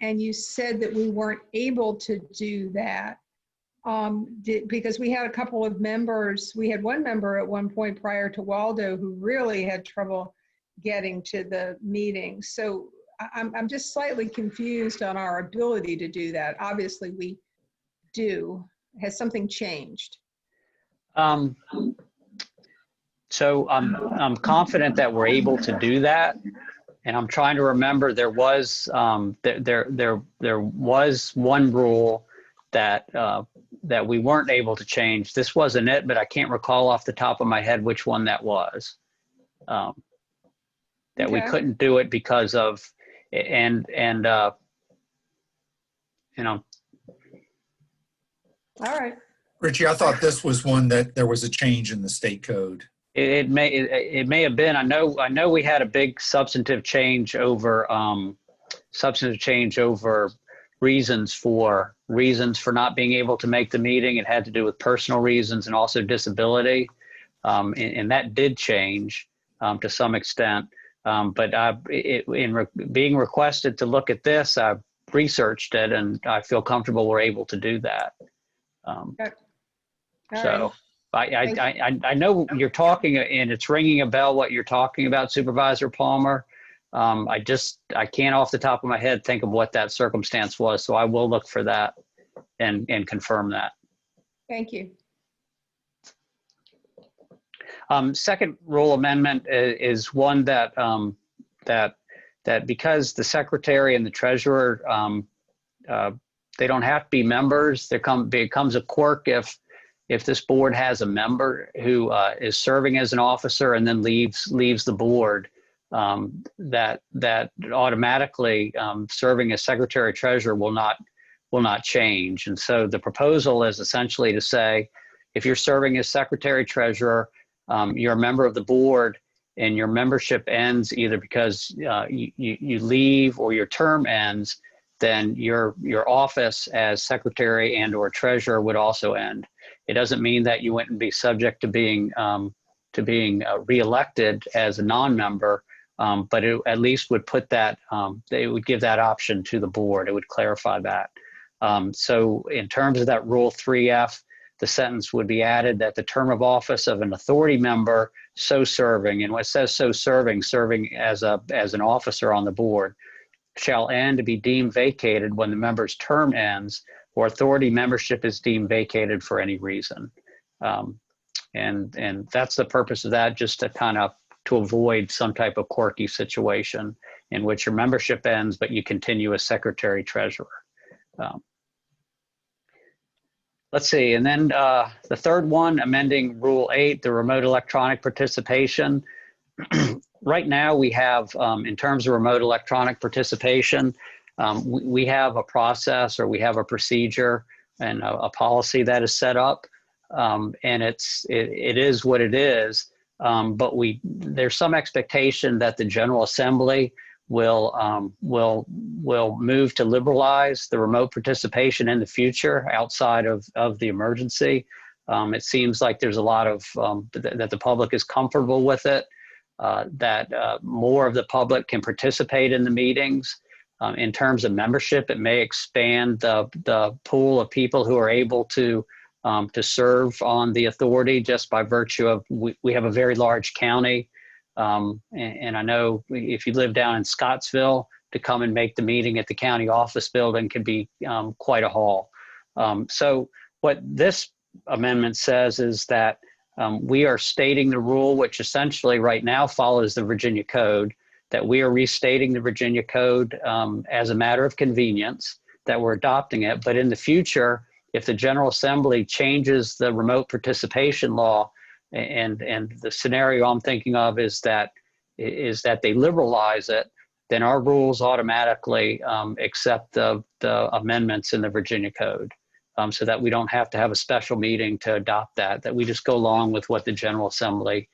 you said that we weren't able to do that because we had a couple of members. We had one member at one point prior to Waldo who really had trouble getting to the meeting. So I'm just slightly confused on our ability to do that. Obviously, we do. Has something changed? So I'm confident that we're able to do that, and I'm trying to remember. There was there was one rule that we weren't able to change. This wasn't it, but I can't recall off the top of my head which one that was. that we Okay. couldn't do it because of, and you know, All right. Richie, I thought this was one that there was a change in the state code. it may have been. I know we had a big substantive change over reasons for not being able to make the meeting. It had to do with personal reasons and also disability, and that did change to some extent. But being requested to look at this, I researched it, and I feel comfortable we're able to do that. All So right. I know you're talking, and it's ringing a bell what you're talking about, Supervisor Palmer. I can't off the top of my head think of what that circumstance was. So I will look for that and confirm that. Thank you. Second rule amendment is one that because the secretary and the treasurer, they don't have to be members. There becomes a quirk if this board has a member who is serving as an officer and then leaves the board, that automatically serving as secretary treasurer will not change. And so the proposal is essentially to say, if you're serving as secretary treasurer, you're a member of the board and your membership ends either because you leave or your term ends, then your office as secretary and or treasurer would also end. It doesn't mean that you wouldn't be subject to being reelected as a non-member, but it at least would put that, they would give that option to the board. It would clarify that. So in terms of that Rule 3F, the sentence would be added that the term of office of an authority member so serving, and what says so serving as an officer on the board, shall end to be deemed vacated when the member's term ends or authority membership is deemed vacated for any reason. And that's the purpose of that, just to avoid some type of quirky situation in which your membership ends, but you continue as secretary treasurer. Let's see, and then the third one, amending Rule 8, the remote electronic participation. Right now we have, in terms of remote electronic participation, we have a process or we have a procedure and a policy that is set up, and it is what it is. But there's some expectation that the General Assembly will move to liberalize the remote participation in the future outside of the emergency. It seems like there's a lot of that the public is comfortable with it. That more of the public can participate in the meetings. In terms of membership, it may expand the pool of people who are able to serve on the authority just by virtue of we have a very large county. And I know if you live down in Scottsville, to come and make the meeting at the county office building can be quite a haul. So what this amendment says is that we are stating the rule, which essentially right now follows the Virginia Code, that we are restating the Virginia Code as a matter of convenience, that we're adopting it. But in the future, if the General Assembly changes the remote participation law, and the scenario I'm thinking of is that they liberalize it, then our rules automatically accept the amendments in the Virginia Code. So that we don't have to have a special meeting to adopt that we just go along with what the General Assembly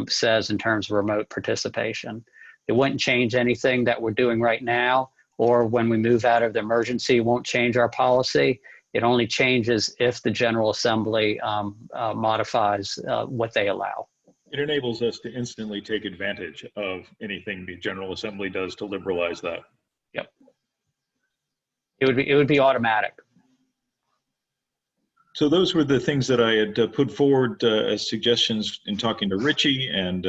says in terms of remote participation. It wouldn't change anything that we're doing right now, or when we move out of the emergency, it won't change our policy. It only changes if the General Assembly modifies what they allow. It enables us to instantly take advantage of anything the General Assembly does to liberalize that. Yep. It would be automatic. So those were the things that I had put forward as suggestions in talking to Richie, and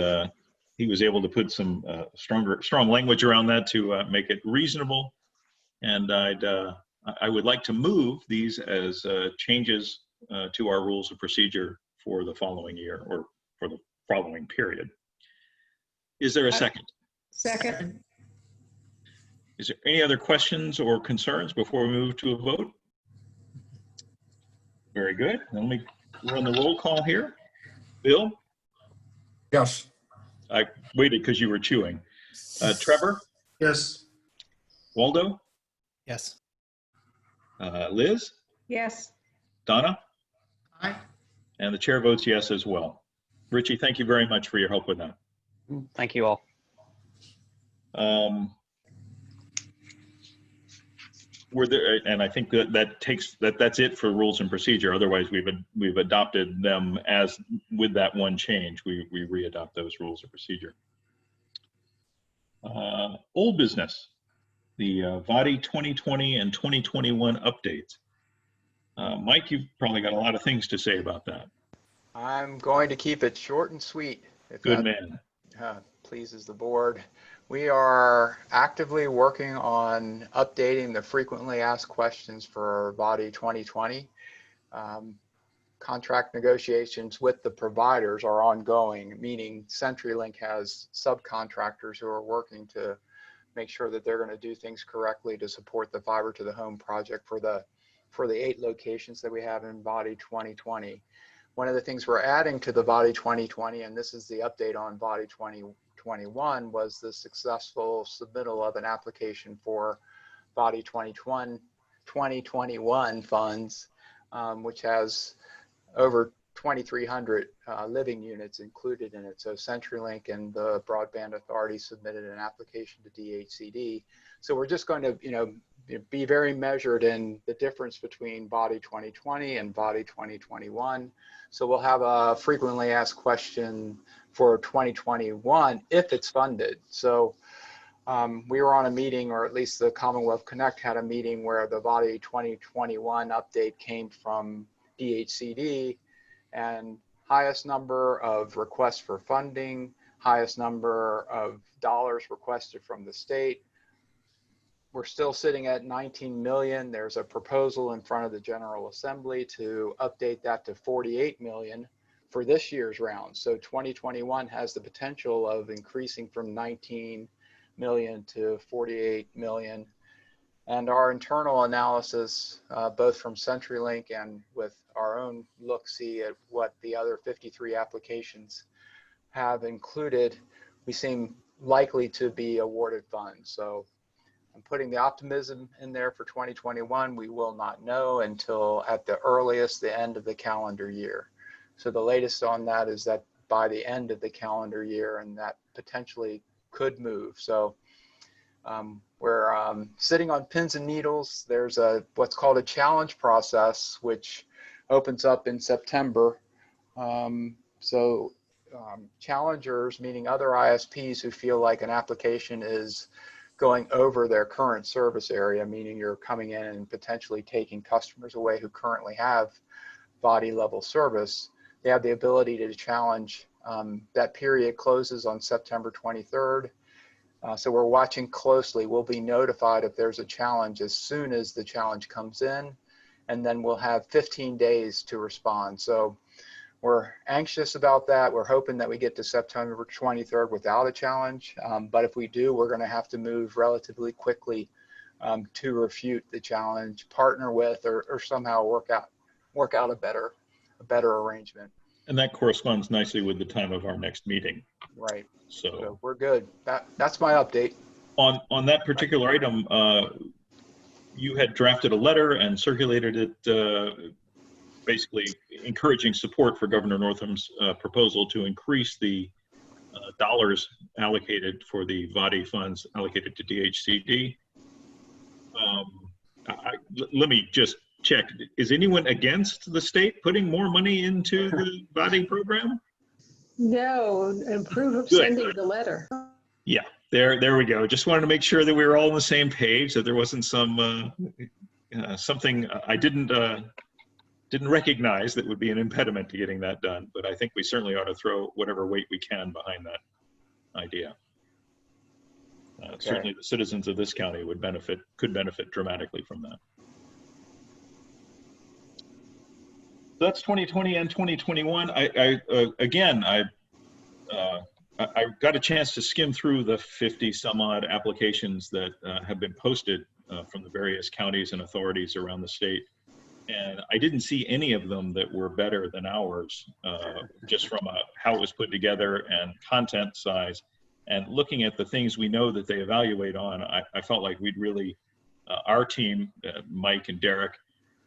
he was able to put some strong language around that to make it reasonable. And I would like to move these as changes to our rules of procedure for the following year or for the following period. Is there a second? Second. Is there any other questions or concerns before we move to a vote? Very good. Let me run the roll call here. Bill? Yes. I waited because you were chewing. Trevor, Yes. Waldo, Yes. Liz, Yes. Donna, Aye. and the chair votes yes as well. Richie, thank you very much for your help with that. Thank you all. Were there, and I think that's it for rules and procedure. Otherwise, we've adopted them as with that one change. We re-adopt those rules of procedure. Old business, the VADI 2020 and 2021 updates. Mike, you've probably got a lot of things to say about that. I'm going to keep it short and sweet, if Good that man. pleases the board. We are actively working on updating the frequently asked questions for VADI 2020. Contract negotiations with the providers are ongoing, meaning CenturyLink has subcontractors who are working to make sure that they're going to do things correctly to support the fiber to the home project for the 8 locations that we have in VADI 2020. One of the things we're adding to the VADI 2020, and this is the update on VADI 2021, was the successful submittal of an application for VADI 2021 funds, which has over 2,300 living units included in it. So CenturyLink and the Broadband Authority submitted an application to DHCD. So we're just going to, be very measured in the difference between VADI 2020 and VADI 2021. So we'll have a frequently asked question for 2021 if it's funded. So we were on a meeting, or at least the Commonwealth Connect had a meeting where the VADI 2021 update came from DHCD, and highest number of requests for funding, highest number of dollars requested from the state. We're still sitting at 19 million. There's a proposal in front of the General Assembly to update that to 48 million for this year's round. So 2021 has the potential of increasing from 19 million to 48 million. And our internal analysis, both from CenturyLink and with our own look-see at what the other 53 applications have included, we seem likely to be awarded funds. So I'm putting the optimism in there for 2021. We will not know until at the earliest, the end of the calendar year. So the latest on that is that by the end of the calendar year, and that potentially could move. So we're sitting on pins and needles. There's what's called a challenge process, which opens up in September. Challengers, meaning other ISPs who feel like an application is going over their current service area, meaning you're coming in and potentially taking customers away who currently have VADI level service, they have the ability to challenge. That period closes on September 23rd. So we're watching closely. We'll be notified if there's a challenge as soon as the challenge comes in, and then we'll have 15 days to respond. So we're anxious about that. We're hoping that we get to September 23rd without a challenge. But if we do, we're going to have to move relatively quickly to refute the challenge, partner with, or somehow work out a better arrangement. And that corresponds nicely with the time of our next meeting. Right. So So we're good. That's my update. On that particular item, you had drafted a letter and circulated it, basically encouraging support for Governor Northam's proposal to increase the dollars allocated for the VADI funds allocated to DHCD. Let me just check. Is anyone against the state putting more money into the VADI program? No, approve of Good. sending the letter. Yeah, there we go. Just wanted to make sure that we were all on the same page, that there wasn't some something I didn't recognize that would be an impediment to getting that done. But I think we certainly ought to throw whatever weight we can behind that idea. Okay. Certainly the citizens of this county could benefit dramatically from that. So that's 2020 and 2021. I got a chance to skim through the 50 some odd applications that have been posted from the various counties and authorities around the state. And I didn't see any of them that were better than ours, just from how it was put together and content size. And looking at the things we know that they evaluate on, I felt like we'd really, our team, Mike and Derek,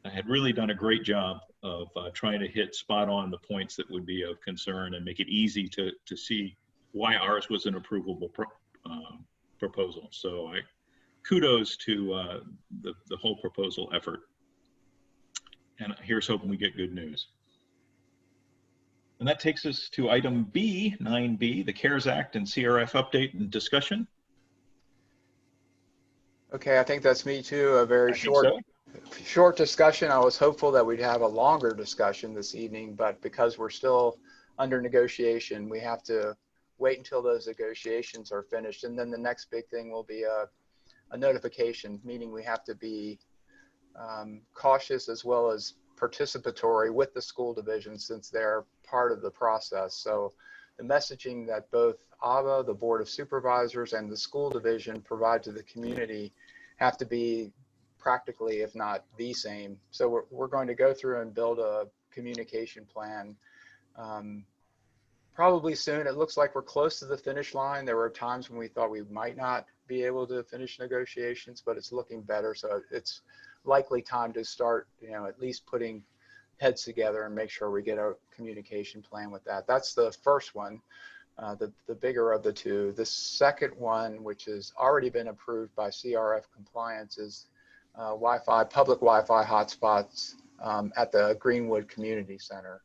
had really done a great job of trying to hit spot on the points that would be of concern and make it easy to see why ours was an approvable proposal. So kudos to the whole proposal effort. And here's hoping we get good news. And that takes us to item B, 9B, the CARES Act and CRF update and discussion. Okay, I think that's me too. A very short discussion. I was hopeful that we'd have a longer discussion this evening, but because we're still under negotiation, we have to wait until those negotiations are finished. And then the next big thing will be a notification, meaning we have to be cautious as well as participatory with the school division since they're part of the process. So the messaging that both ABA, the Board of Supervisors, and the school division provide to the community have to be practically, if not the same. So we're going to go through and build a communication plan probably soon. It looks like we're close to the finish line. There were times when we thought we might not be able to finish negotiations, but it's looking better. So it's likely time to start, at least putting heads together and make sure we get a communication plan with that. That's the first one, the bigger of the two. The second one, which has already been approved by CRF compliance, is public Wi-Fi hotspots at the Greenwood Community Center.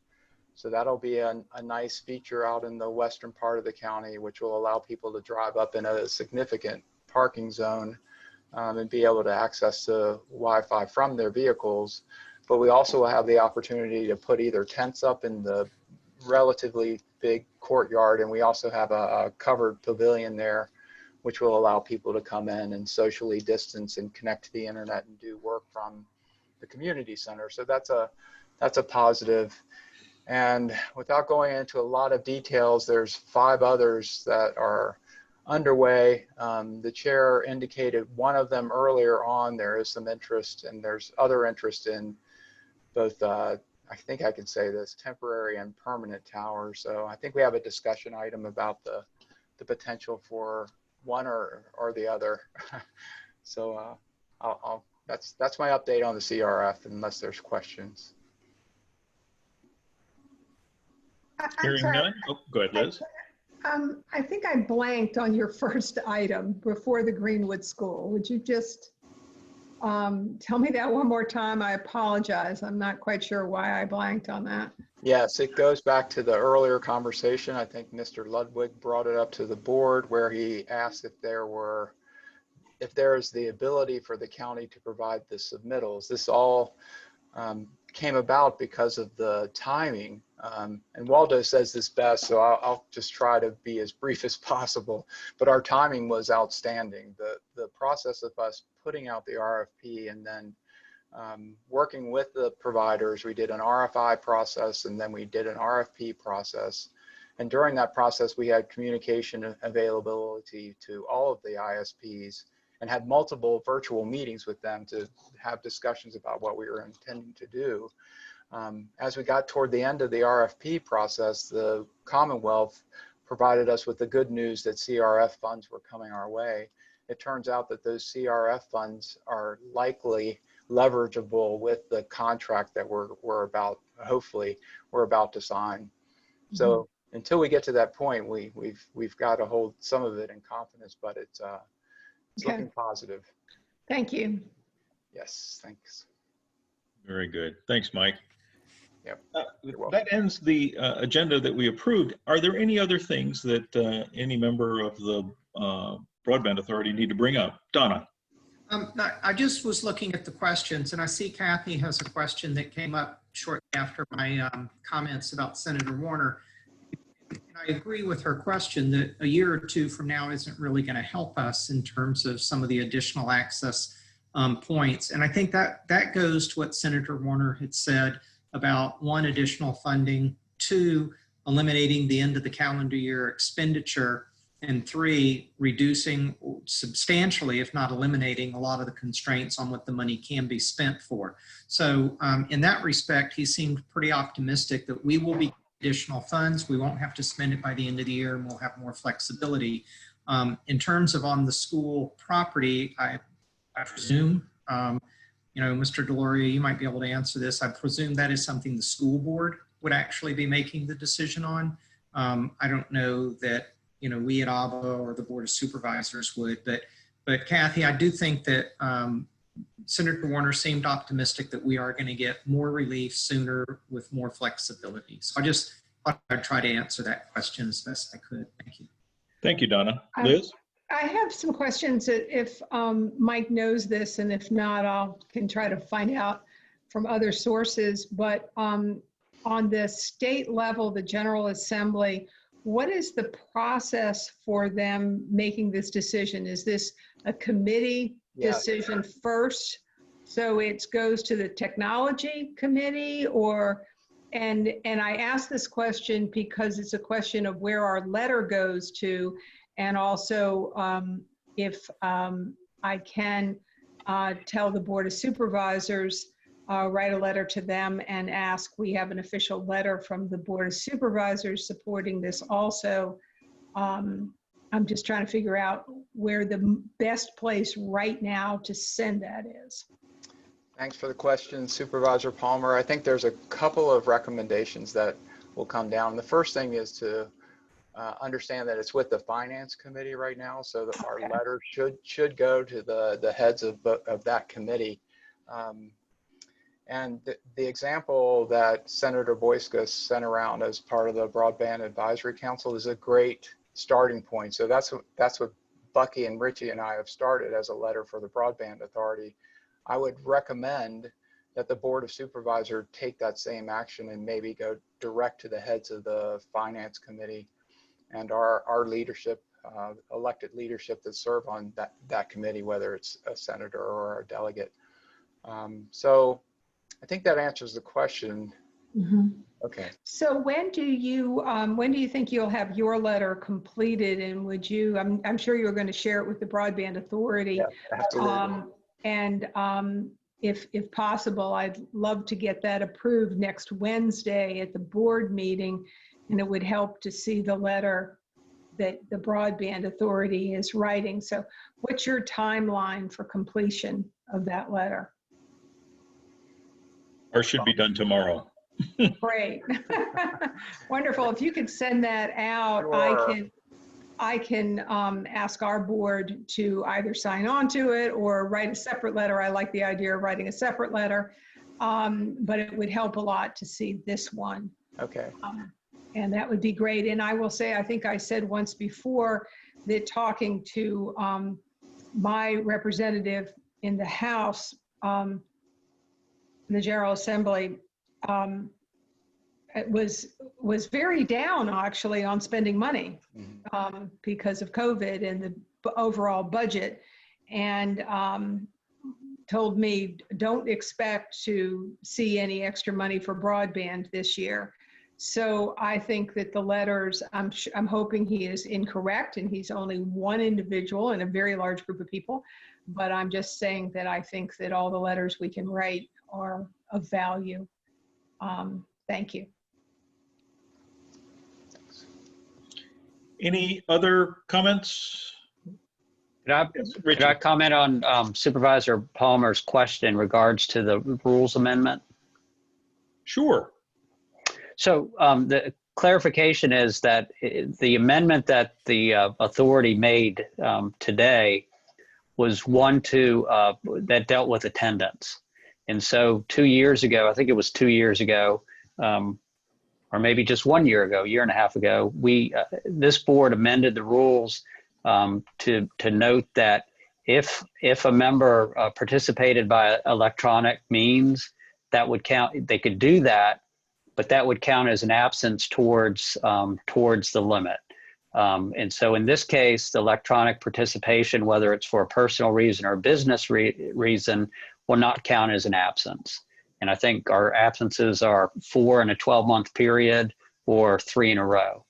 So that'll be a nice feature out in the western part of the county, which will allow people to drive up in a significant parking zone and be able to access the Wi-Fi from their vehicles. But we also will have the opportunity to put either tents up in the relatively big courtyard, and we also have a covered pavilion there, which will allow people to come in and socially distance and connect to the internet and do work from the community center. So that's a positive. And without going into a lot of details, there's 5 others that are underway. The chair indicated one of them earlier on. There is some interest, and there's other interest in both, I think I can say this, temporary and permanent towers. So I think we have a discussion item about the potential for one or the other. So that's my update on the CRF, unless there's questions. Hearing none. Oh, go ahead, Liz. I think I blanked on your first item before the Greenwood School. Would you just tell me that one more time? I apologize. I'm not quite sure why I blanked on that. Yes, it goes back to the earlier conversation. I think Mr. Ludwig brought it up to the board where he asked if there is the ability for the county to provide the submittals. This all came about because of the timing. And Waldo says this best, so I'll just try to be as brief as possible. But our timing was outstanding. The process of us putting out the RFP and then working with the providers, we did an RFI process and then we did an RFP process. And during that process, we had communication availability to all of the ISPs and had multiple virtual meetings with them to have discussions about what we were intending to do. As we got toward the end of the RFP process, the Commonwealth provided us with the good news that CRF funds were coming our way. It turns out that those CRF funds are likely leverageable with the contract that hopefully we're about to sign. Mm-hmm. So until we get to that point, we've got to hold some of it in confidence, but it's okay. Looking positive. Thank you. Yes, thanks. Very good. Thanks, Mike. Yep. That ends the agenda that we approved. Are there any other things that any member of the Broadband Authority need to bring up? Donna. I just was looking at the questions, and I see Kathy has a question that came up shortly after my comments about Senator Warner. And I agree with her question that a year or two from now isn't really going to help us in terms of some of the additional access points. And I think that goes to what Senator Warner had said about 1, additional funding, 2, eliminating the end of the calendar year expenditure, and 3, reducing substantially, if not eliminating, a lot of the constraints on what the money can be spent for. So in that respect, he seemed pretty optimistic that we will be additional funds. We won't have to spend it by the end of the year, and we'll have more flexibility. In terms of on the school property, I presume, Mr. Deloria, you might be able to answer this. I presume that is something the school board would actually be making the decision on. I don't know that, we at ABA or the Board of Supervisors would, but Kathy, I do think that Senator Warner seemed optimistic that we are going to get more relief sooner with more flexibility. So I just thought I'd try to answer that question as best I could. Thank you. Thank you, Donna. Liz? I have some questions if Mike knows this, and if not, I can try to find out from other sources. But on the state level, the General Assembly, what is the process for them making this decision? Is this a committee decision first? So it goes to the technology committee, and I ask this question because it's a question of where our letter goes to. And also, if I can tell the Board of Supervisors, write a letter to them and ask, we have an official letter from the Board of Supervisors supporting this also. I'm just trying to figure out where the best place right now to send that is. Thanks for the question, Supervisor Palmer. I think there's a couple of recommendations that will come down. The first thing is to understand that it's with the Finance Committee right now, so that our letter should go to the heads of that committee. And the example that Senator Boyska sent around as part of the Broadband Advisory Council is a great starting point. So that's what Bucky and Richie and I have started as a letter for the Broadband Authority. I would recommend that the Board of Supervisors take that same action and maybe go direct to the heads of the Finance Committee and our leadership, elected leadership that serve on that committee, whether it's a senator or a delegate. So I think that answers the question. Mm-hmm. Okay. So when do you think you'll have your letter completed, and would you? I'm sure you're going to share it with the Broadband Authority. Yeah, absolutely. If possible, I'd love to get that approved next Wednesday at the board meeting, and it would help to see the letter that the Broadband Authority is writing. So what's your timeline for completion of that letter? Or should be done tomorrow. Great. Wonderful. If you could send that out, Sure. I can ask our board to either sign on to it or write a separate letter. I like the idea of writing a separate letter, but it would help a lot to see this one. Okay. And that would be great. And I will say, I think I said once before that talking to my representative in the House, in the General Assembly, it was very down actually on spending money because of COVID and the overall budget, and told me don't expect to see any extra money for broadband this year. So I think that the letters, I'm hoping he is incorrect and he's only one individual in a very large group of people, but I'm just saying that I think that all the letters we can write are of value. Thank you. Any other comments? Could I comment on Supervisor Palmer's question in regards to the rules amendment? Sure. So the clarification is that the amendment that the authority made today was one that dealt with attendance. And so 2 years ago, I think it was 2 years ago, or maybe just 1 year ago, year and a half ago, this board amended the rules to note that if a member participated by electronic means, that would count. They could do that, but that would count as an absence towards the limit. And so in this case, the electronic participation, whether it's for a personal reason or a business reason, will not count as an absence. And I think our absences are 4 in a 12-month period or 3 in a row.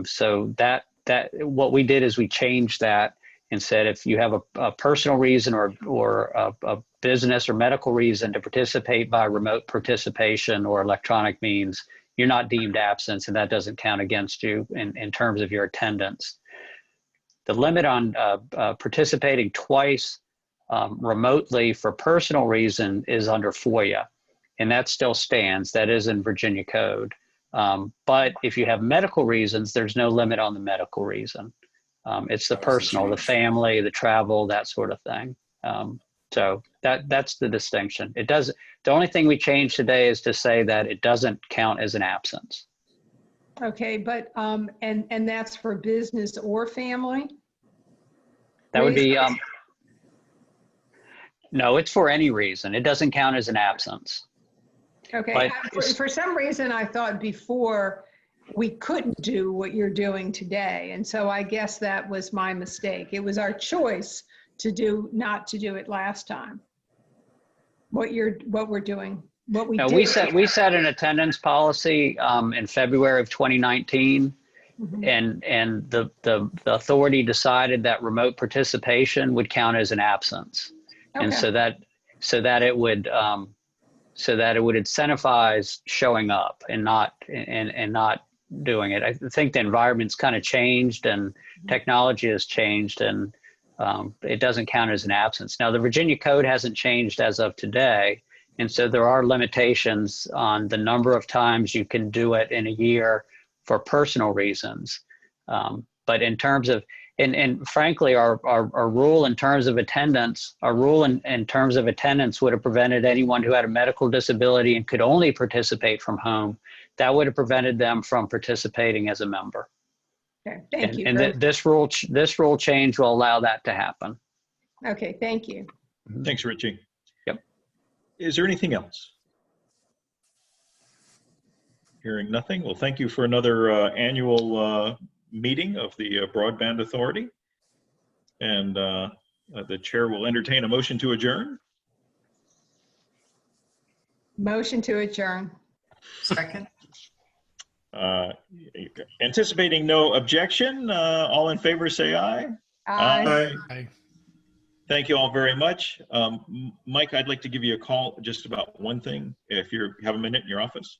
So that what we did is we changed that and said if you have a personal reason or a business or medical reason to participate by remote participation or electronic means, you're not deemed absent, and that doesn't count against you in terms of your attendance. The limit on participating twice remotely for personal reason is under FOIA, and that still stands. That is in Virginia code. But if you have medical reasons, there's no limit on the medical reason. It's the personal, the family, the travel, that sort of thing. So that's the distinction. It does. The only thing we changed today is to say that it doesn't count as an absence. Okay, but, and that's for business or family? That would be, no, it's for any reason. It doesn't count as an absence. Okay, for some reason, I thought before we couldn't do what you're doing today. And so I guess that was my mistake. It was our choice to do, not to do it last time. What we're doing, what we No, did. we set an attendance policy in February of 2019. Mhm. And the authority decided that remote participation would count as an absence. Okay. And so that it would incentivize showing up and not doing it. I think the environment's kind of changed and technology has changed, and it doesn't count as an absence. Now, the Virginia code hasn't changed as of today, and so there are limitations on the number of times you can do it in a year for personal reasons. But in terms of, and frankly, our rule in terms of attendance, would have prevented anyone who had a medical disability and could only participate from home. That would have prevented them from participating as a member. Okay, thank you. And this rule change will allow that to happen. Okay, thank you. Thanks, Richie. Yep. Is there anything else? Hearing nothing. Well, thank you for another annual meeting of the Broadband Authority. And the chair will entertain a motion to adjourn. Motion to adjourn. Second. Anticipating no objection, all in favor say aye. Aye. Aye. Thank you all very much. Mike, I'd like to give you a call just about one thing, if you have a minute in your office.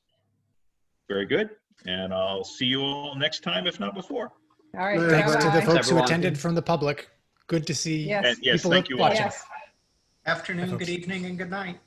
Very good. And I'll see you all next time, if not before. All right. Thanks to the bye-bye. folks who everyone. attended from the public. Good to see Yes. And yes, people thank you all. watching. Yes. Afternoon, folks. good evening, and good night.